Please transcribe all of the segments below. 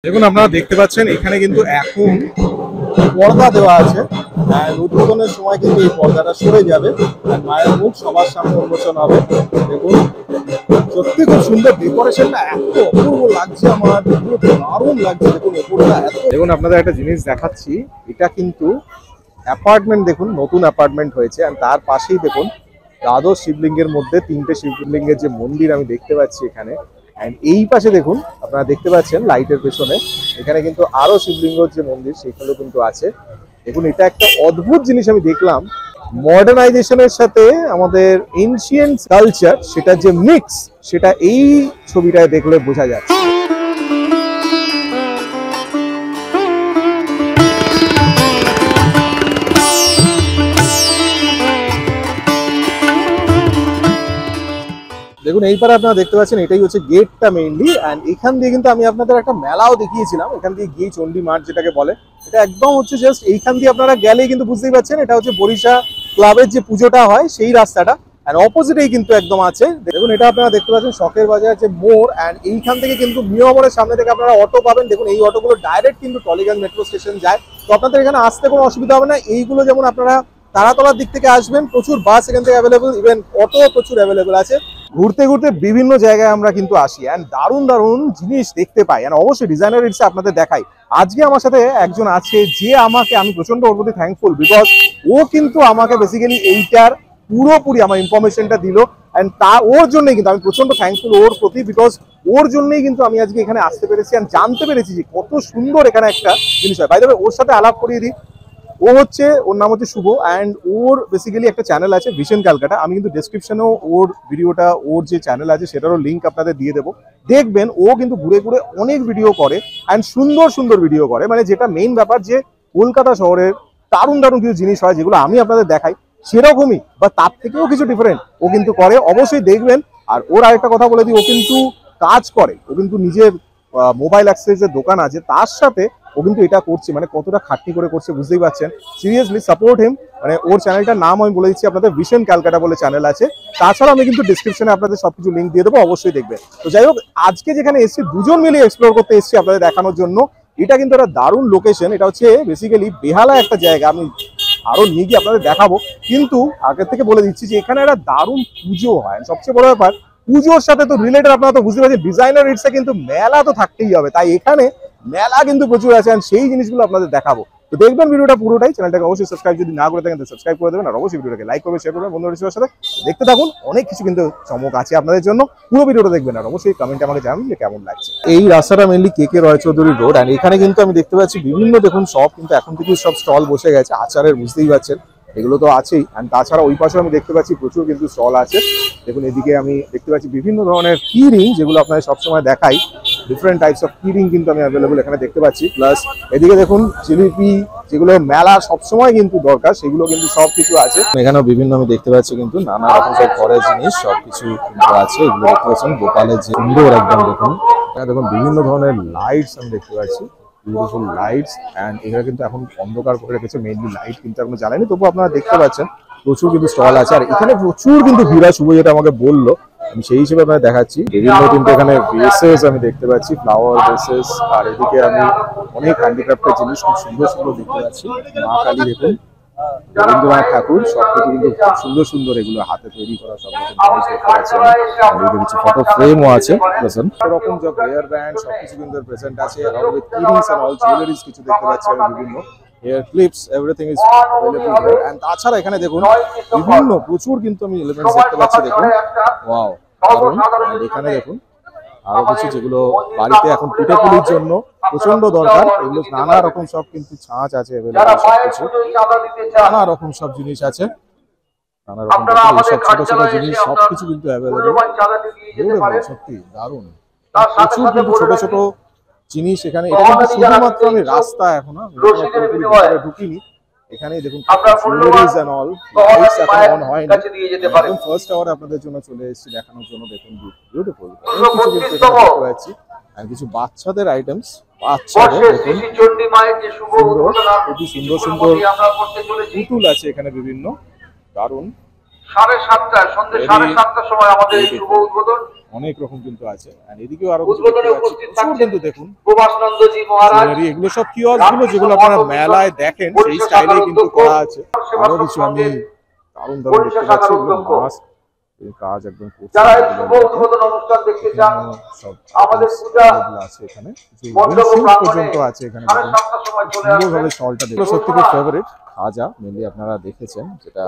দেখুন আপনারা দেখতে পাচ্ছেন এখানে কিন্তু এখন পর্দা দেওয়া আছে। উদ্বোধনের সময় কিন্তু এই পর্দাটা সরে যাবে আর মায়ের মুখ সবার সামনে উন্মোচন হবে। দেখুন সত্যি খুব সুন্দর ডেকোরেশনটা, এত অপূর্ব লাগছে, আমার পুরো দারুণ লাগছে। দেখুন উপরটা এত, দেখুন আপনাদের একটা জিনিস দেখাচ্ছি, এটা কিন্তু অ্যাপার্টমেন্ট, দেখুন নতুন অ্যাপার্টমেন্ট হয়েছে। আর তার পাশেই দেখুন দ্বাদশ শিবলিঙ্গের মধ্যে 3টে শিবলিঙ্গের যে মন্দির আমি দেখতে পাচ্ছি এখানে। অ্যান্ড এই পাশে দেখুন আপনারা দেখতে পাচ্ছেন লাইটের পেছনে এখানে কিন্তু আরো শিবলিঙ্গর যে মন্দির সেগুলো কিন্তু আছে। দেখুন এটা একটা অদ্ভুত জিনিস আমি দেখলাম, মডার্নাইজেশনের সাথে আমাদের এনশিয়েন্ট কালচার সেটা যে মিক্স, সেটা এই ছবিটায় দেখলে বোঝা যাচ্ছে। দেখুন এইবারে আপনারা দেখতে পাচ্ছেন এটাই হচ্ছে গেটটা মেইনলি। অ্যান্ড এখান দিয়ে কিন্তু আমি আপনাদের একটা মেলাও দেখিয়েছিলাম, এখান দিয়ে গিয়ে চণ্ডী মাঠ যেটাকে বলে, এটা একদম হচ্ছে জাস্ট এইখান দিয়ে আপনারা গেলেই কিন্তু বুঝতেই পারছেন এটা হচ্ছে বরিশা ক্লাবের যে পুজোটা হয় সেই রাস্তাটা। অ্যান্ড অপোজিটেই কিন্তু একদম আছে। দেখুন এটা আপনারা দেখতে পাচ্ছেন শখের বাজার যে মোড়। অ্যান্ড এইখান থেকে কিন্তু মিয়ামরের সামনে থেকে আপনারা অটো পাবেন। দেখুন এই অটোগুলো ডাইরেক্ট কিন্তু টলিগঞ্জ মেট্রো স্টেশন যায়, তো আপনাদের এখানে আসতে কোনো অসুবিধা হবে না। এইগুলো যেমন আপনারা তারাতলার দিক থেকে আসবেন, প্রচুর বাস এখান থেকে অ্যাভেলেবল, ইভেন অটো প্রচুর অ্যাভেলেবল আছে। ঘুরতে ঘুরতে বিভিন্ন জায়গায় আমরা কিন্তু আসি অ্যান্ড দারুণ দারুণ জিনিস দেখতে পাই। অ্যান্ড অবশ্যই ডিজাইনার রিটসে আপনাদের দেখাই। আজকে আমার সাথে একজন আছে যে আমাকে, আমি প্রচন্ড ওর প্রতি থ্যাঙ্কফুল, বিকজ ও কিন্তু আমাকে বেসিক্যালি এইটার পুরোপুরি আমার ইনফরমেশনটা দিল। অ্যান্ড ওর জন্যই কিন্তু আমি প্রচন্ড থ্যাঙ্কফুল ওর প্রতি, বিকজ ওর জন্যই কিন্তু আমি আজকে এখানে আসতে পেরেছি অ্যান্ড জানতে পেরেছি যে কত সুন্দর এখানে একটা জিনিস হয়। বাই দ্য ওয়ে ওর সাথে আলাপ করিয়ে দিই। ওর নাম হচ্ছে শুভ অ্যান্ড ওর বেসিক্যালি একটা চ্যানেল আছে ভিশন ক্যালকাটা। আমি কিন্তু ডেসক্রিপশনেও ওর ভিডিওটা, ওর যে চ্যানেল আছে সেটারও লিঙ্ক আপনাদের দিয়ে দেবো। দেখবেন ও কিন্তু ঘুরে ঘুরে অনেক ভিডিও করে অ্যান্ড সুন্দর সুন্দর ভিডিও করে। মানে যেটা মেইন ব্যাপার যে কলকাতা শহরের দারুণ দারুণ কিছু জিনিস হয় যেগুলো আমি আপনাদের দেখাই, সেরকমই বা তার থেকেও কিছু ডিফারেন্ট ও কিন্তু করে, অবশ্যই দেখবেন। আর ওর আরেকটা কথা বলে দিই, ও কিন্তু কাজ করে, ও কিন্তু নিজের মোবাইল অ্যাক্সেসের দোকান আছে, তার সাথে ও কিন্তু এটা করছে, মানে কতটা খাটনি করে করছে বুঝতেই পারছেন। Seriously support him. মানে ওর চ্যানেলটার নাম আমি বলে দিচ্ছি আপনাদের, ভিশন ক্যালকাটা বলে চ্যানেল আছে। তাছাড়া আমি কিন্তু ডিসক্রিপশনে আপনাদের সবকিছু লিঙ্ক দিয়ে দেবো, অবশ্যই দেখবেন। তো যাই হোক, আজকে যেখানে এসেছি দুজন মিলে এক্সপ্লোর করতে এসেছি আপনাদের দেখানোর জন্য। এটা কিন্তু একটা দারুণ লোকেশন, এটা হচ্ছে বেসিক্যালি বেহালা একটা জায়গা, আমি আরো নিয়ে গিয়ে আপনাদের দেখাবো। কিন্তু আগের থেকে বলে দিচ্ছি যে এখানে একটা দারুণ পুজো হয়। সবচেয়ে বড় ব্যাপার, পুজোর সাথে তো রিলেটেড আপনারা তো বুঝতে পারছেন, ডিজাইনার রিটসে কিন্তু মেলা তো থাকতেই হবে, তাই এখানে মেলা কিন্তু প্রচুর আছে আর সেই জিনিসগুলো আপনাদের দেখাবো। তো দেখবেন ভিডিওটা পুরোটাই, চ্যানেলটাকে অবশ্যই সাবস্ক্রাইব যদি না করে থাকেন তো সাবস্ক্রাইব করে দেবেন, আর অবশ্যই ভিডিওটাকে লাইক করবেন, শেয়ার করবেন বন্ধুদের সাথে। দেখতে থাকুন, অনেক কিছু কিন্তু চমক আছে আপনাদের জন্য, পুরো ভিডিওটা দেখবেন আর অবশ্যই কমেন্টে আমাকে জানাবেন যে কেমন লাগছে। এই রাস্তাটা মেনলি কে রয় চৌধুরী রোড। আর এখানে কিন্তু আমি দেখতে পাচ্ছি বিভিন্ন, দেখুন সব কিন্তু এখন থেকে সব স্টল বসে গেছে আচারের, বুঝতেই পারছেন এগুলো তো আছেই। অ্যান্ড তাছাড়া ওই পাশে আমি দেখতে পাচ্ছি প্রচুর কিন্তু স্টল আছে। দেখুন এদিকে আমি দেখতে পাচ্ছি বিভিন্ন ধরনের কি রিং, যেগুলো আপনাদের সবসময় দেখাই, ডিফারেন্ট টাইপস অফ কি রিং কিন্তু আমি অ্যাভেলেবল এখানে দেখতে পাচ্ছি। প্লাস এদিকে দেখুন জিলিপি, যেগুলো মেলা সবসময় কিন্তু দরকার, সেগুলো কিন্তু সবকিছু আছে এখানেও। বিভিন্ন আমি দেখতে পাচ্ছি কিন্তু নানা রকম সব ঘরের জিনিস সবকিছু কিন্তু আছে। এগুলো দেখতে পাচ্ছেন গোপালের যে সুন্দর একদম, দেখুন এখানে দেখুন বিভিন্ন ধরনের লাইটস আমি দেখতে পাচ্ছি, বিউটিফুল লাইটস। অ্যান্ড এখানে কিন্তু এখন অন্ধকার করে রেখেছে, মেইনলি লাইট কিন্তু এখনো জ্বালায়নি, তবু আপনারা দেখতে পাচ্ছেন প্রচুর কিন্তু স্টল আছে। আর এখানে প্রচুর কিন্তু ভিড়, শুভ যেটা আমাকে বললো, আমি সেই হিসেবে আপনাদের দেখাচ্ছি। বিভিন্ন কিন্তু এখানে বেসেস আমি দেখতে পাচ্ছি, ফ্লাওয়ার বেসেস। আর এদিকে আমি অনেক হ্যান্ডিক্রাফটের জিনিস খুব সুন্দর সুন্দর দেখতে পাচ্ছি। মা কালী, দেখুন রবীন্দ্রনাথ ঠাকুর, সবকিছু কিন্তু খুব সুন্দর সুন্দর, এগুলো হাতে তৈরি করা সব রকম জিনিস দেখতে পাচ্ছি। আর কিছু ফটো ফ্রেমও আছে প্রেজেন্ট, এরকম সব হেয়ার ব্যান্ড সবকিছু কিন্তু প্রেজেন্ট আছে। আর with earrings and all jewelleries কিছু দেখতে পাচ্ছি আমি, বিভিন্ন hair clips, everything is available here. And তাছাড়া এখানে দেখুন বিভিন্ন প্রচুর কিন্তু আমি এলিমেন্টস দেখতে পাচ্ছি, দেখুন ওয়াও দারুণ। এখানে দেখুন আরো কিছু যেগুলো বাড়িতে এখন পিঠেপুলির জন্য প্রচন্ড দরকার, এগুলো নানা রকম সব কিন্তু ছাঁচ আছে অ্যাভেলেবল, সবকিছু নানা রকম সব জিনিস আছে, নানা রকম সব ছোট ছোট জিনিস সবকিছু কিন্তু অ্যাভেলেবল। সত্যি দারুণ, প্রচুর কিন্তু ছোট ছোট জিনিস এখানে। এটা কিন্তু শুধুমাত্র আমি রাস্তা, এখন ঢুকিনি, এখানেই দেখুন জুয়েলারিজ এন্ড অল, লাইটস এখন অন হয়নি, একদম ফার্স্ট আওয়ারে আপনাদের জন্য চলে এসেছি দেখানোর জন্য। দেখুন বিউটিফুল কিছু কিন্তু এখানে দেখতে পাচ্ছি। আর কিছু বাচ্চাদের আইটেমস, বাচ্চাদের দেখুন খুবই সুন্দর সুন্দর পুতুল আছে এখানে বিভিন্ন, দারুণ। 7:30 সন্ধ্যে 7:30টার সময় আমাদের এই শুভ উদ্বোধন। অনেক রকম কিন্তু আছে। আর এদিকেও আরো কিছু দেখতে পাচ্ছি, প্রচুর কিন্তু দেখুন এগুলো সব কিওস্ক গুলো যেগুলো আপনারা মেলায় দেখেন সেই স্টাইলে কিন্তু করা আছে। আরো কিছু আমি দারুণ দারুণ দেখতে পাচ্ছি, এগুলো মাস্ক কাজ একদম করছে, আছে এখানে পর্যন্ত আছে এখানে, সুন্দরভাবে স্টলটা দেখো। সত্যি খুব ফেভারিট খাজা, মেনলি আপনারা দেখেছেন যেটা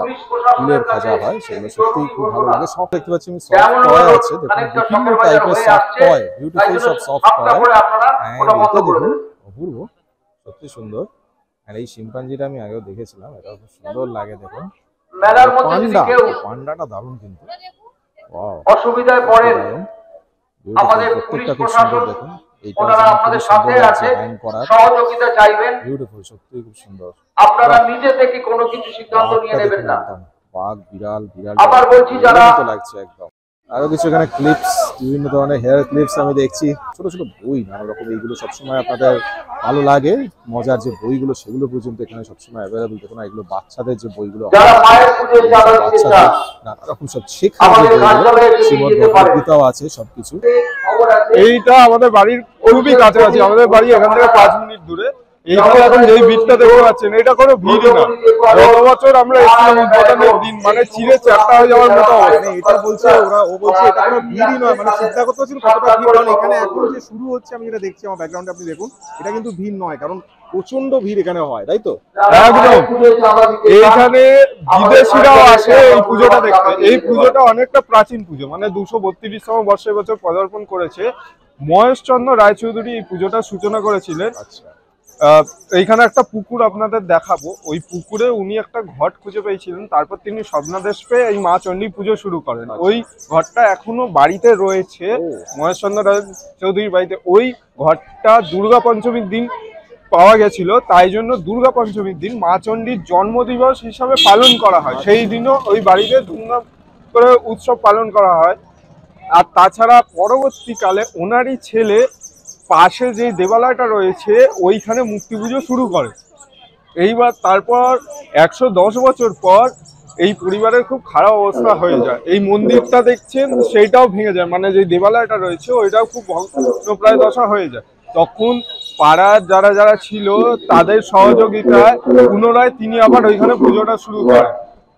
ফুলের খাজা হয়, সেগুলো সত্যিই খুব ভালো লাগে। সব দেখতে পাচ্ছি আমি, সফট টয় আছে দেখুন, বিভিন্ন টাইপের সফট টয়, বিউটিফুল সব সফট টয়। এটা দেখুন অপূর্ব, সত্যি সুন্দর। আর এই শিম্পাঞ্জিটা আমি আগেও দেখেছিলাম, এটা খুব সুন্দর লাগে দেখুন। পান্ডা, পান্ডাটা দারুণ কিন্তু, অসুবিধায় পড়েন আমাদের পুলিশ প্রশাসন দেখুন, ওনারা আপনাদের সাথে আছে, সহযোগিতা চাইবেন, বিউটিফুল সত্যি খুব সুন্দর। আপনারা নিজে থেকে কোনো কিছু সিদ্ধান্ত নিয়ে নেবেন না। বাঘ, বিড়াল, বিড়াল আবার বলছি যারা তো লাগছে একদম। আরো কিছু এখানে ক্লিপস, বিভিন্ন ধরনের হেয়ার ক্লিপস আমি দেখছি, ছোট ছোট বই নানা রকম, এইগুলো সবসময় আপনাদের ভালো লাগে। মজার যে বইগুলো সেগুলো পর্যন্ত এখানে সবসময় অ্যাভেলেবল দেখুন। এগুলো বাচ্চাদের যে বইগুলো, বাচ্চাদের নানা রকম সব শেখার যে বইগুলো, শ্রীমদ্ ভগবদ্গীতাও আছে সবকিছু। এইটা আমাদের বাড়ির খুবই কাছাকাছি, আমাদের বাড়ি এখান থেকে 5 মিনিট দূরে। এইখানে এখন যেই ভিড়টা দেখতে পাচ্ছেন, এটা কোনো ভিড়ই না। গত বছর আমরা এসেছিলাম উদ্বোধনের দিন, মানে চিড়ে চ্যাপ্টা হয়ে যাওয়ার মতো অবস্থা। এটা বলছে ওরা, ও বলছে এটা কোনো ভিড়ই নয়, মানে চিন্তা করতে হচ্ছিল কতটা ভিড়। কারণ এখানে এখন যে শুরু হচ্ছে, আমি যেটা দেখছি আমার ব্যাকগ্রাউন্ডে আপনি দেখুন, এটা কিন্তু ভিড় নয়, কারণ প্রচন্ড ভিড় এখানে হয়, তাই তো? একদম। এইখানে বিদেশিরাও আসে এই পুজোটা দেখতে। এই পুজোটা অনেকটা প্রাচীন পুজো, মানে 232তম বর্ষে বছর পদার্পণ করেছে। মহেশচন্দ্র রায়চৌধুরী এই পুজোটা সূচনা করেছিলেন। আচ্ছা, এইখানে একটা পুকুর আপনাদের দেখাবো, ওই পুকুরে উনি একটা ঘট খুঁজে পেয়েছিলেন, তারপর তিনি স্বপ্নাদেশ পেয়ে এই মা চণ্ডী পুজো শুরু করেন। ওই ঘরটা এখনো বাড়িতে রয়েছে, মহেশচন্দ্র রায়চৌধুরীর বাড়িতে। ওই ঘরটা দুর্গা পঞ্চমীর দিন পাওয়া গেছিল, তাই জন্য দুর্গা পঞ্চমীর দিন মা চণ্ডীর জন্মদিবস হিসাবে পালন করা হয়। সেই দিনও ওই বাড়িতে ধুমধাম করে উৎসব পালন করা হয়। আর তাছাড়া পরবর্তীকালে ওনারই ছেলে পাশে যে দেবালয়টা রয়েছে ওইখানে মূর্তি পুজো শুরু করে। এইবার তারপর 110 বছর পর এই পরিবারের খুব খারাপ অবস্থা হয়ে যায়। এই মন্দিরটা দেখছেন সেইটাও ভেঙে যায়, মানে যে দেবালয়টা রয়েছে ওইটাও খুব ভগ্নপ্রায় দশা হয়ে যায়। তখন পাড়ার যারা যারা ছিল তাদের সহযোগিতায় পুনরায় তিনি আবার ওইখানে পুজোটা শুরু করেন।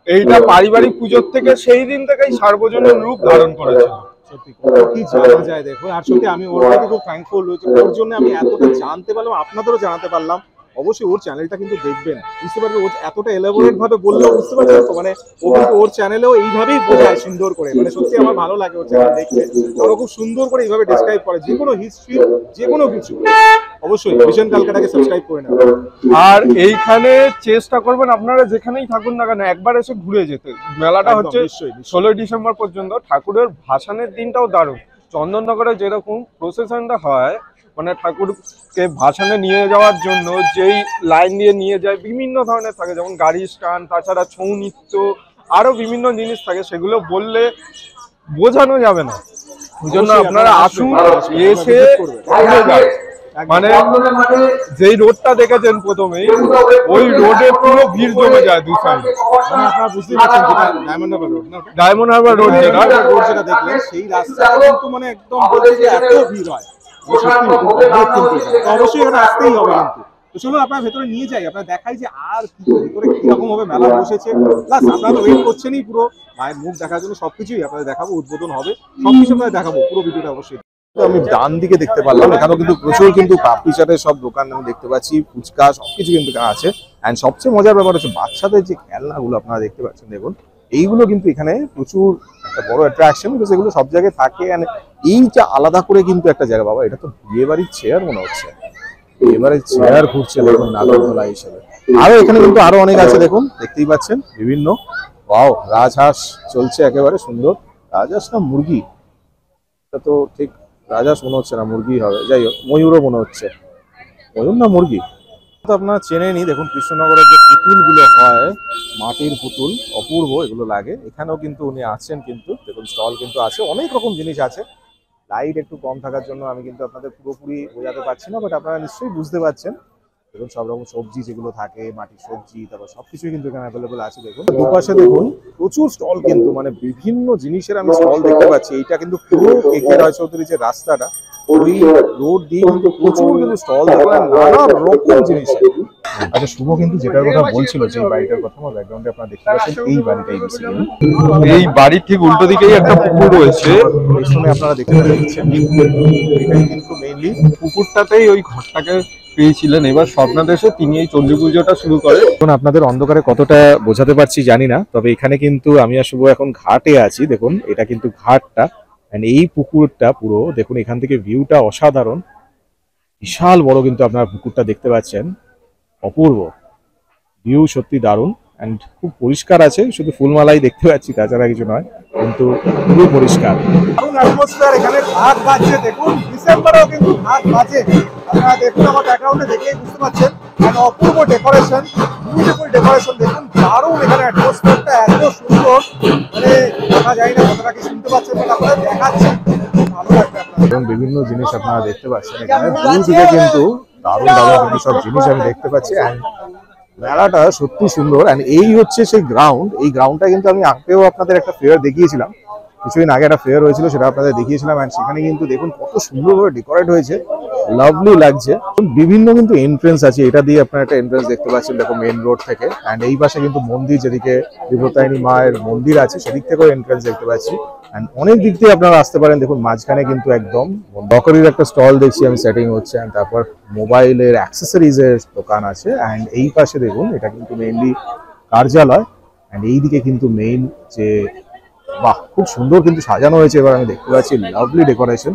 এইটা পারিবারিক পুজোর থেকে সেই দিন থেকেই সার্বজনীন রূপ ধারণ করেছিল। সত্যি কত কি জানা যায় দেখো। আর সত্যি আমি ওর প্রতি খুব থ্যাঙ্কফুল, ওর জন্য আমি এতটা জানতে পারলাম, আপনাদেরও জানাতে পারলাম। অবশ্যই ওর চ্যানেলটা কিন্তু দেখবেন, বুঝতে পারবে ও এতটা এলাবোরেট ভাবে বললেও বুঝতে পারছেন তো, মানে ও কিন্তু ওর চ্যানেলেও এইভাবেই বোঝায় সুন্দর করে। মানে সত্যি আমার ভালো লাগে ওর চ্যানেল দেখতে, ওরা খুব সুন্দর করে এইভাবে ডেসক্রাইব করে যে কোনো হিস্ট্রি, যে কোনো কিছু। অবশ্যই ভিশন ক্যালকাটাকে সাবস্ক্রাইব করে নেবেন। আর এইখানে চেষ্টা করবেন আপনারা যেখানেই থাকুন না কেন একবার এসে ঘুরে যেতে। মেলাটা হচ্ছে 16 ডিসেম্বর পর্যন্ত। ঠাকুরের ভাসানের দিনটাও দারুণ। চন্দননগরে যেরকম প্রসেশনটা হয়, মানে ঠাকুরকে ভাসানে নিয়ে যাওয়ার জন্য যেই লাইন দিয়ে নিয়ে যায় বিভিন্ন ধরনের থাকে, যেমন গাড়ি স্ট্যান্ড, তাছাড়া ছৌ নৃত্য, আরো বিভিন্ন জিনিস থাকে, সেগুলো বললে বোঝানো যাবে না। ওই জন্য আপনারা আসুন, এসে ঘুরে যান। মানে যেই রোডটা দেখেছেন প্রথমেই, ওই রোডে পুরো ভিড় জমে যায় দু সাইডে। মানে আপনারা বুঝতেই পারছেন যেটা ডায়মন্ড হারবার রোড, না ডায়মন্ড হারবার রোড যেটা দেখলেন, সেই রাস্তা কিন্তু মানে একদম বলতে যে এত ভিড় হয়, অবশ্যই এখানে আসতেই হবে। কিন্তু তো চলুন আপনার ভেতরে নিয়ে যাই, আপনার দেখাই যে আর কি ভেতরে কিরকম ভাবে মেলা বসেছে। প্লাস আপনারা তো ওয়েট করছেনই পুরো মায়ের মুখ দেখার জন্য। সবকিছুই আপনাদের দেখাবো, উদ্বোধন হবে, সবকিছু আপনাদের দেখাবো, পুরো ভিডিওটা অবশ্যই। আমি ডান দিকে দেখতে পারলাম, এখানেও কিন্তু প্রচুর কিন্তু পাপড়ি চাটের সব দোকান আমি দেখতে পাচ্ছি, ফুচকা সবকিছু কিন্তু আছে। অ্যান্ড সবচেয়ে মজার ব্যাপার হচ্ছে বাচ্চাদের যে খেলনাগুলো আপনারা দেখতে পাচ্ছেন, দেখুন এইগুলো কিন্তু এখানে প্রচুর একটা বড় অ্যাট্রাকশন, বিকজ এগুলো সব জায়গায় থাকে। অ্যান্ড এইটা আলাদা করে কিন্তু একটা জায়গা। বাবা, এটা তো বিয়ে বাড়ির চেয়ার মনে হচ্ছে, বিয়ে বাড়ির চেয়ার ঘুরছে দেখুন নাগরদোলা হিসেবে। আরো এখানে কিন্তু আরো অনেক আছে দেখুন, দেখতেই পাচ্ছেন বিভিন্ন। ওয়াও, রাজহাঁস চলছে একেবারে সুন্দর। রাজহাঁস না মুরগি, এটা তো ঠিক রাজহাঁস মনে হচ্ছে না, মুরগি হবে। যাই হোক, ময়ূরও মনে হচ্ছে, ময়ূর না মুরগি তো আপনারা চেনেনি। দেখুন কৃষ্ণনগরের যে পুতুলগুলো হয়, মাটির পুতুল, অপূর্ব এগুলো লাগে। এখানেও কিন্তু উনি আছেন, কিন্তু দেখুন স্টল কিন্তু আছে, অনেক রকম জিনিস আছে। লাইট একটু কম থাকার জন্য আমি কিন্তু আপনাদের পুরোপুরি বোঝাতে পারছি না, বাট আপনারা নিশ্চয়ই বুঝতে পারছেন। দেখুন সব রকম সবজি যেগুলো থাকে, মাটির সবজি, তারপর সবকিছুই কিন্তু এখানে অ্যাভেলেবল আছে। দেখুন দুপাশে দেখুন প্রচুর স্টল, কিন্তু মানে বিভিন্ন জিনিসের আমি স্টল দেখতে পাচ্ছি। এইটা কিন্তু পুরো কেকে রায় চৌধুরী যে রাস্তাটা, ওই রোড দিয়ে কিন্তু প্রচুর কিন্তু স্টল দেখবেন নানা রকম জিনিসের। আচ্ছা, শুভ কিন্তু যেটার কথা বলছিল, যে বাড়িটার কথা, আমার ব্যাকগ্রাউন্ডে আপনারা দেখতে পাচ্ছেন এই বাড়িটাই বেসিক্যালি। এই বাড়ির ঠিক উল্টো দিকেই একটা পুকুর রয়েছে, পেছনে আপনারা দেখতে পাচ্ছেন এটাই কিন্তু মেইনলি। পুকুরটাতেই ওই ঘরটাকে পেয়েছিলেন। এবার স্বপ্নাদেশে তিনি এই চণ্ডী পুজোটা শুরু করে। এখন আপনাদের অন্ধকারে কতটা বোঝাতে পারছি জানি না, তবে এখানে কিন্তু আমি আর শুভ এখন ঘাটে আছি। দেখুন এটা কিন্তু ঘাটটা, এন্ড এই পুকুরটা পুরো দেখুন, এখান থেকে ভিউটা অসাধারণ, বিশাল বড় কিন্তু আপনারা পুকুরটা দেখতে পাচ্ছেন, অপূর্ব ভিউ, সত্যি দারুণ। এন্ড খুব পরিষ্কার আছে, শুধু ফুলমালাই দেখতে পাচ্ছি, তাছাড়া কিছু নয়, কিন্তু পুরো পরিষ্কার। দারুণ অ্যাটমসফিয়ার এখানে, ভাগ বাজছে দেখুন, ডিসেম্বরেও কিন্তু ভাগ বাজে। আপনারা দেখুন আমার ব্যাকগ্রাউন্ডে দেখেই বুঝতে পারছেন, এন্ড অপূর্ব ডেকোরেশন, বিউটিফুল ডেকোরেশন। দেখুন দারুণ এখানে অ্যাটমসফিয়ারটা এত সুন্দর, মানে দেখা যায় না কতটা কি শুনতে পাচ্ছেন, বাট আপনারা দেখাচ্ছি, খুব ভালো লাগবে আপনাদের। এবং বিভিন্ন জিনিস আপনারা দেখতে পাচ্ছেন এখানে, দূর থেকে কিন্তু দারুণ দারুণ কিন্তু সব জিনিস আমি দেখতে পাচ্ছি। এন্ড মেলাটা সত্যি সুন্দর। এন্ড এই হচ্ছে সেই গ্রাউন্ড, এই গ্রাউন্ডটা কিন্তু আমি আগেও আপনাদের একটা ফেয়ার দেখিয়েছিলাম, কিছুদিন আগে একটা ফেয়ার হয়েছিল, সেটা আপনাদের দেখিয়েছিলাম। এন্ড সেখানে কিন্তু দেখুন কত সুন্দরভাবে ডেকোরেট হয়েছে, লাভলি লাগছে। বিভিন্ন কিন্তু এন্ট্রেন্স আছে, এটা দিয়ে আপনারা একটা এন্ট্রেন্স দেখতে পাচ্ছেন, দেখো মেইন রোড থেকে। এন্ড এই পাশে কিন্তু মন্দির, যেদিকে বিপত্তারিণী মায়ের মন্দির আছে, সেদিক থেকেও এন্ট্রেন্স দেখতে পাচ্ছি। এন্ড অনেক দিক দিয়ে আপনারা আসতে পারেন। দেখুন মাঝখানে কিন্তু একদম বকরির একটা স্টল দেখছি আমি, সেটিং হচ্ছে। এন্ড তারপর মোবাইলের অ্যাক্সেসরিজ এর দোকান আছে। এন্ড এই পাশে দেখুন এটা কিন্তু মেইনলি কার্যালয়। এন্ড এইদিকে কিন্তু মেইন যে, বাহ খুব সুন্দর কিন্তু সাজানো হয়েছে। এবার আমি দেখতে পাচ্ছি লাভলি ডেকোরেশন,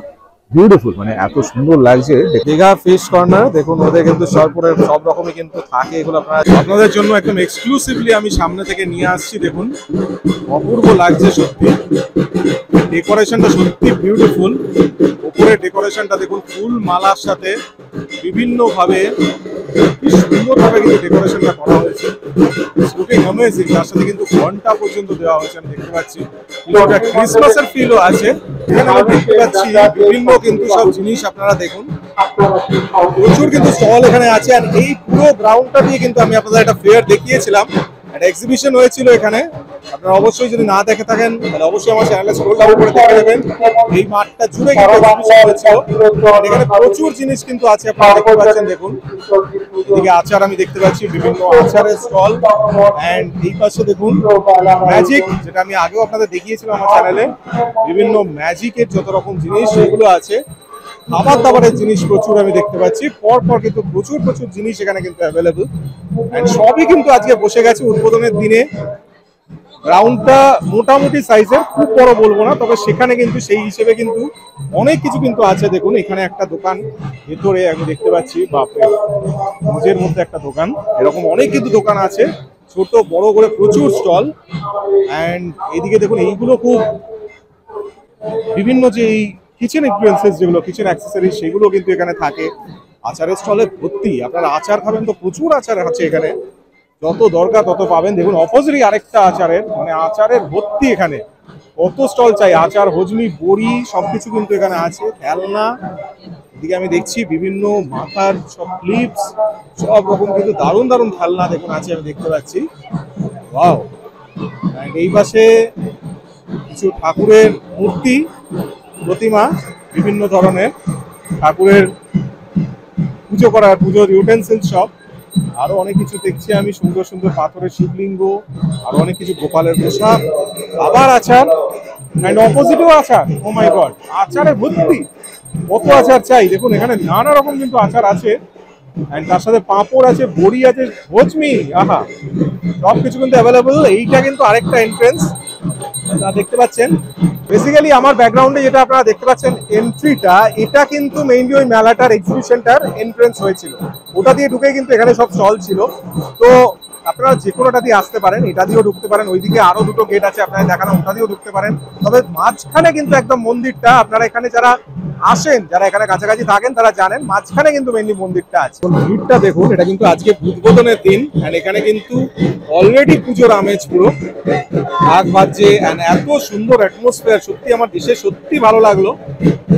বিউটিফুল, মানে এত সুন্দর লাগছে। দীঘা ফিশ কর্নার দেখুন, ওদের কিন্তু সব রকমই কিন্তু থাকে, এগুলো আপনারা আপনাদের জন্য একদম এক্সক্লুসিভলি আমি সামনে থেকে নিয়ে আসছি। দেখুন অপূর্ব লাগছে সত্যি, ডেকোরেশনটা সত্যি বিউটিফুল। উপরে ডেকোরেশনটা দেখুন ফুল মালার সাথে বিভিন্ন ভাবে কি সুন্দরভাবে কিন্তু ডেকোরেশনটা করা হয়েছে, লুকিং অ্যামেজিং। তার সাথে কিন্তু ঘন্টা পর্যন্ত দেওয়া হয়েছে, আমি দেখতে পাচ্ছি কিছুটা ক্রিসমাসের ফিলও আছে। এখানে আমি দেখতে পাচ্ছি বিভিন্ন কিন্তু সব জিনিস, আপনারা দেখুন প্রচুর কিন্তু স্টল এখানে আছে। আর এই পুরো গ্রাউন্ডটা দিয়ে কিন্তু আমি আপনাদের একটা ফেয়ার দেখিয়েছিলাম, একটা এক্সিবিশন হয়েছিল এখানে। আপনারা অবশ্যই যদি না দেখে থাকেন তাহলে অবশ্যই আমার চ্যানেলে স্ক্রল ডাউন করে দেখে নেবেন। এই মাঠটা জুড়ে কিন্তু এক্সিবিশন হয়েছিল, এখানে প্রচুর জিনিস কিন্তু আছে, আপনারা দেখতে পাচ্ছেন। দেখুন এদিকে আচার আমি দেখতে পাচ্ছি, বিভিন্ন আচারের স্টল। এন্ড এই পাশে দেখুন ম্যাজিক, যেটা আমি আগেও আপনাদের দেখিয়েছিলাম আমার চ্যানেলে, বিভিন্ন ম্যাজিকের যত রকম জিনিস সেগুলো আছে। খাবার দাবারের জিনিস প্রচুর আমি দেখতে পাচ্ছি, পর কিন্তু প্রচুর জিনিস এখানে কিন্তু অ্যাভেলেবল। এন্ড সবই কিন্তু আজকে বসে গেছে উদ্বোধনের দিনে। গ্রাউন্ডটা মোটামুটি সাইজের, খুব বড় বলবো না, তবে সেখানে কিন্তু সেই হিসেবে কিন্তু অনেক কিছু কিন্তু আছে। দেখুন এখানে একটা দোকান ভেতরে আমি দেখতে পাচ্ছি, বাপরে নিজের মধ্যে একটা দোকান, এরকম অনেক কিন্তু দোকান আছে, ছোট বড় করে প্রচুর স্টল। এন্ড এইদিকে দেখুন এইগুলো খুব বিভিন্ন যে এই কিচেন ইনফ্লুয়েন্সেস, যেগুলো কিচেন অ্যাক্সেসরিজ, সেগুলো কিন্তু এখানে থাকে। আচারের স্টলে ভর্তি, আপনারা আচার খাবেন তো প্রচুর আচার আছে এখানে, যত দরকার তত পাবেন। দেখুন অপোজিটই আরেকটা আচারের, মানে আচারের ভর্তি এখানে, কত স্টল চাই, আচার, হজমি, বড়ি সবকিছু কিন্তু এখানে আছে। খেলনা, এদিকে আমি দেখছি বিভিন্ন মাথার সব ক্লিপস, সব রকম কিন্তু দারুণ দারুণ খেলনা দেখুন আছে, আমি দেখতে পাচ্ছি। ওয়াও। এই পাশে কিছু ঠাকুরের মূর্তি, প্রতিমা, বিভিন্ন ধরনের ঠাকুরের পুজোর ইউটেন্সিল সব, আরো অনেক কিছু দেখছি আমি, সুন্দর সুন্দর পাথরের শিবলিঙ্গ, আরো অনেক কিছু গোপালের পোশাক, আবার আচার, এন্ড অপোজিটেও আচার। ও মাই গড, আচারে ভর্তি, কত আচার চাই। দেখুন এখানে নানা রকম কিন্তু আচার আছে, এন্ড তার সাথে পাঁপড় আছে, বড়ি আছে, ভোজমি, আহা, সব কিছু কিন্তু অ্যাভেলেবল। এইটা কিন্তু আরেকটা এন্ট্রেন্স দেখতে পাচ্ছেন। বেসিক্যালি আমার ব্যাকগ্রাউন্ডে যেটা আপনারা দেখতে পাচ্ছেন এন্ট্রিটা, এটা কিন্তু মেইনলি ওই মেলাটার এক্সিবিশনটার এন্ট্রেন্স হয়েছিল, ওটা দিয়ে ঢুকে কিন্তু এখানে সব স্টল ছিল। তো আপনারা যে কোনোটা দিয়ে আসতে পারেন, এটা দিয়েও ঢুকতে পারেন, ওইদিকে আরো দুটো গেট আছে আপনারা দেখানো, ওটা দিয়েও ঢুকতে পারেন। তবে মাঝখানে কিন্তু একদম মন্দিরটা, আপনারা এখানে যারা আসেন, যারা এখানে কাছাকাছি থাকেন তারা জানেন, মাঝখানে কিন্তু মেইনলি মন্দিরটা আছে। ভিড়টা দেখুন, এটা কিন্তু আজকে উদ্বোধনের দিন, এন্ড এখানে কিন্তু অলরেডি পুজোর আমেজ পুরো ভাগ বাজছে। এন্ড এত সুন্দর অ্যাটমসফিয়ার, সত্যি আমার দেশে সত্যি ভালো লাগলো।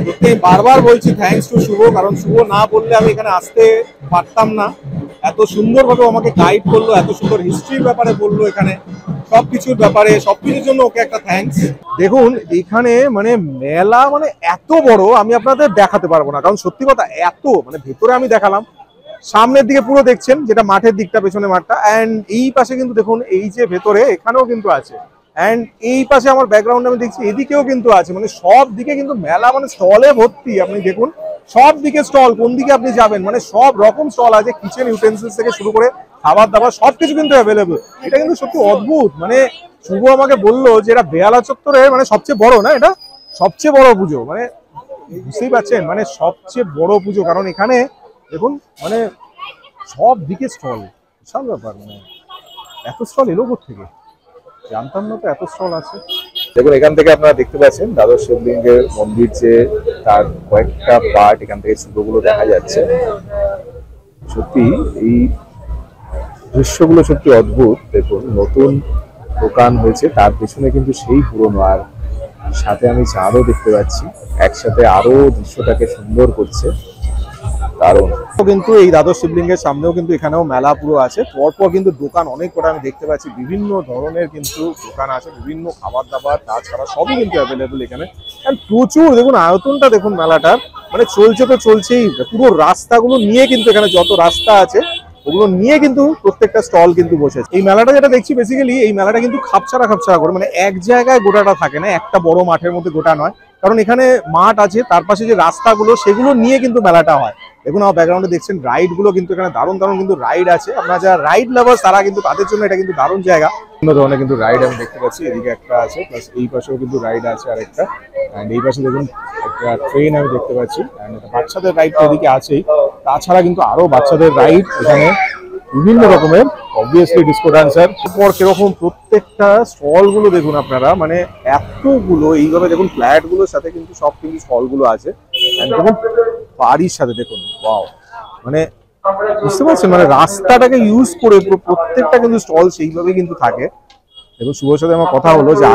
সত্যি বারবার বলছি থ্যাঙ্কস টু শুভ, কারণ শুভ না বললে আমি এখানে আসতে পারতাম না। এত সুন্দরভাবে আমাকে গাইড করলো, এত সুন্দর হিস্ট্রির ব্যাপারে বললো, এখানে সবকিছুর ব্যাপারে, সবকিছুর জন্য ওকে একটা থ্যাঙ্কস। দেখুন এখানে মানে মেলা মানে এত বড় আমি আপনাদের দেখাতে পারবো না, কারণ সত্যি কথা এত মানে ভেতরে আমি দেখালাম, সামনের দিকে পুরো দেখছেন যেটা মাঠের দিকটা, পেছনে মাঠটা, অ্যান্ড এই পাশে কিন্তু দেখুন এই যে ভেতরে এখানেও কিন্তু আছে, অ্যান্ড এই পাশে আমার ব্যাকগ্রাউন্ডে আমি দেখছি এদিকেও কিন্তু আছে, মানে সব দিকে কিন্তু মেলা মানে স্টলে ভর্তি। আপনি দেখুন সব দিকে স্টল, কোন দিকে আপনি যাবেন মানে সব রকম স্টল আছে, কিচেন ইউটেন্সিলস থেকে শুরু করে খাবার দাবার সবকিছু কিন্তু অ্যাভেলেবল। এটা কিন্তু সত্যি অদ্ভুত। মানে শুভ আমাকে বললো যে এটা বেহালা চত্বরে মানে সবচেয়ে বড় না, এটা সবচেয়ে বড় পুজো, মানে বুঝতেই পারছেন মানে সবচেয়ে বড় পুজো, কারণ এখানে দেখুন মানে সব দিকে স্টল, বিশাল ব্যাপার। মানে এত স্টল এলো থেকে জানতাম না তো এত স্টল আছে। দেখুন এখান থেকে আপনারা দেখতে পাচ্ছেন দ্বাদশ শিবলিঙ্গের মন্দির, যে তার কয়েকটা পার্ট এখান থেকে ছোটগুলো দেখা যাচ্ছে। সত্যি এই দৃশ্যগুলো সত্যি অদ্ভুত। দেখুন নতুন দোকান হয়েছে, তার পেছনে কিন্তু সেই পুরনো, আর সাথে আমি চাঁদও দেখতে পাচ্ছি, একসাথে আরো দৃশ্যটাকে সুন্দর করছে। কারণ কিন্তু এই দ্বাদশ শিবলিঙ্গের সামনেও কিন্তু এখানেও মেলা পুরো আছে, পরপর কিন্তু দোকান অনেক কটা আমি দেখতে পাচ্ছি, বিভিন্ন ধরনের কিন্তু দোকান আছে, বিভিন্ন খাবার দাবার, তাছাড়া সবই কিন্তু অ্যাভেলেবল এখানে। প্রচুর দেখুন আয়তনটা দেখুন মেলাটার, মানে চলছে তো চলছেই, পুরো রাস্তাগুলো নিয়ে কিন্তু এখানে যত রাস্তা আছে ওগুলো নিয়ে কিন্তু প্রত্যেকটা স্টল কিন্তু বসেছে। এই মেলাটা যেটা দেখছি বেসিক্যালি এই মেলাটা কিন্তু খাপছাড়া করে, মানে এক জায়গায় গোটাটা থাকে না, একটা বড় মাঠের মধ্যে গোটা নয়, কারণ এখানে মাঠ আছে, তার পাশে যে রাস্তাগুলো সেগুলো নিয়ে কিন্তু মেলাটা হয়। দেখুন আমার ব্যাকগ্রাউন্ডে দেখছেন রাইড গুলো কিন্তু এখানে দারুণ দারুণ কিন্তু রাইড আছে। আপনারা যারা রাইড লাভার্স তারা কিন্তু তাদের জন্য এটা কিন্তু দারুণ জায়গা। বিভিন্ন ধরনের কিন্তু রাইড আমি দেখতে পাচ্ছি, এদিকে একটা আছে, প্লাস এই পাশেও কিন্তু রাইড আছে আরেকটা, অ্যান্ড এই পাশে দেখুন একটা ট্রেন আমি দেখতে পাচ্ছি, অ্যান্ড বাচ্চাদের রাইড তো এদিকে আছেই, তাছাড়া কিন্তু আরো বাচ্চাদের রাইড এখানে বিভিন্ন রকমের, অবভিয়াসলি ডিসকো ডান্সার। এরপর কিরকম প্রত্যেকটা স্টল গুলো দেখুন আপনারা, মানে এতগুলো এইভাবে দেখুন ফ্ল্যাট গুলোর সাথে কিন্তু সব কিন্তু স্টল গুলো আছে, দেখুন বাড়ির সাথে দেখুন, ওয়াও, মানে বুঝতে পারছেন মানে রাস্তাটাকে ইউজ করে প্রত্যেকটা কিন্তু স্টল সেইভাবে কিন্তু থাকে। দেখুন শুভর সাথে আমার কথা হলো যে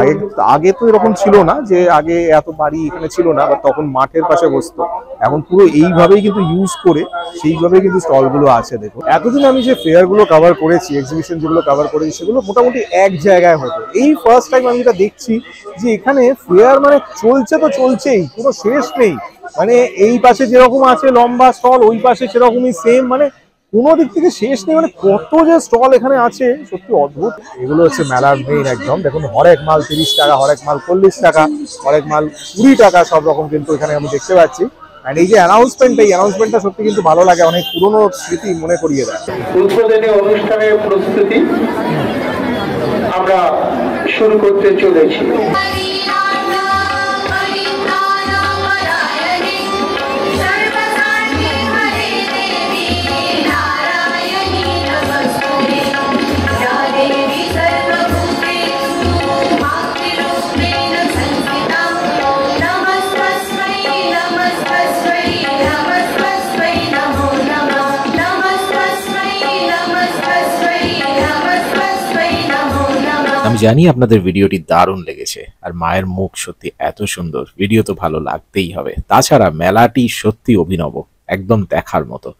আগে তো এরকম ছিল না, যে আগে এত বাড়ি এখানে ছিল না, বা তখন মাঠের পাশে বসতো, এখন পুরো এইভাবেই কিন্তু ইউজ করে সেইভাবেই কিন্তু স্টল গুলো আছে। দেখুন এতদিন আমি যে ফেয়ার গুলো কভার করেছি, এক্সিবিশন যেগুলো কভার করেছি, সেগুলো মোটামুটি এক জায়গায় হতো। এই ফার্স্ট টাইম আমি যেটা দেখছি যে এখানে ফেয়ার মানে চলছে তো চলছেই, কোনো শেষ নেই। মানে এই পাশে যেরকম আছে লম্বা স্টল, ওই পাশে সেরকমই সেম, মানে কোনো দিক থেকে শেষ নেই, মানে কত যে স্টল এখানে আছে সত্যি অদ্ভুত। এগুলো হচ্ছে মেলার মেইন একদম। দেখুন হরেক মাল 30 টাকা, হরেক মাল 40 টাকা, হরেক মাল 20 টাকা, সব রকম কিন্তু এখানে আমি দেখতে পাচ্ছি। এন্ড এই যে অ্যানাউন্সমেন্ট, এই অ্যানাউন্সমেন্টটা সত্যি কিন্তু ভালো লাগে, অনেক পুরনো স্মৃতি মনে করিয়ে দেয়। উদ্বোধনী অনুষ্ঠানের প্রস্তুতি আমরা শুরু করতে চলেছি। আমি জানি আপনাদের ভিডিওটি দারুণ লেগেছে, আর মায়ের মুখ সত্যি এত সুন্দর, ভিডিও তো ভালো লাগতেই হবে। তাছাড়া মেলাটি সত্যি অভিনব, একদম দেখার মতো।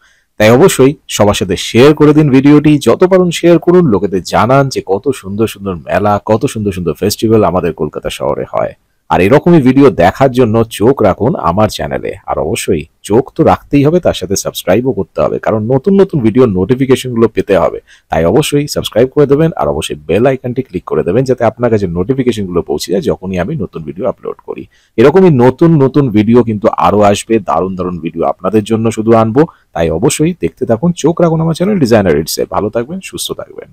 তাই অবশ্যই সবার সাথে শেয়ার করে দিন ভিডিওটি, যত পারুন শেয়ার করুন, লোকেদের জানান যে কত সুন্দর সুন্দর মেলা, কত সুন্দর সুন্দর ফেস্টিভ্যাল আমাদের কলকাতা শহরে হয়। আর এরকমই ভিডিও দেখার জন্য চোখ রাখুন আমার চ্যানেলে, আর অবশ্যই চোখ তো রাখতেই হবে, তার সাথে সাবস্ক্রাইবও করতে হবে, কারণ নতুন নতুন ভিডিওর নোটিফিকেশনগুলো পেতে হবে। তাই অবশ্যই সাবস্ক্রাইব করে দেবেন, আর অবশ্যই বেল আইকনটি ক্লিক করে দেবেন, যাতে আপনার কাছে নোটিফিকেশনগুলো পৌঁছে যায় যখনই আমি নতুন ভিডিও আপলোড করি। এরকমই নতুন নতুন ভিডিও কিন্তু আরো আসবে, দারুণ দারুণ ভিডিও আপনাদের জন্য শুধু আনবো। তাই অবশ্যই দেখতে থাকুন, চোখ রাখুন আমার চ্যানেল ডিজাইনার ইটসে। ভালো থাকবেন, সুস্থ থাকবেন।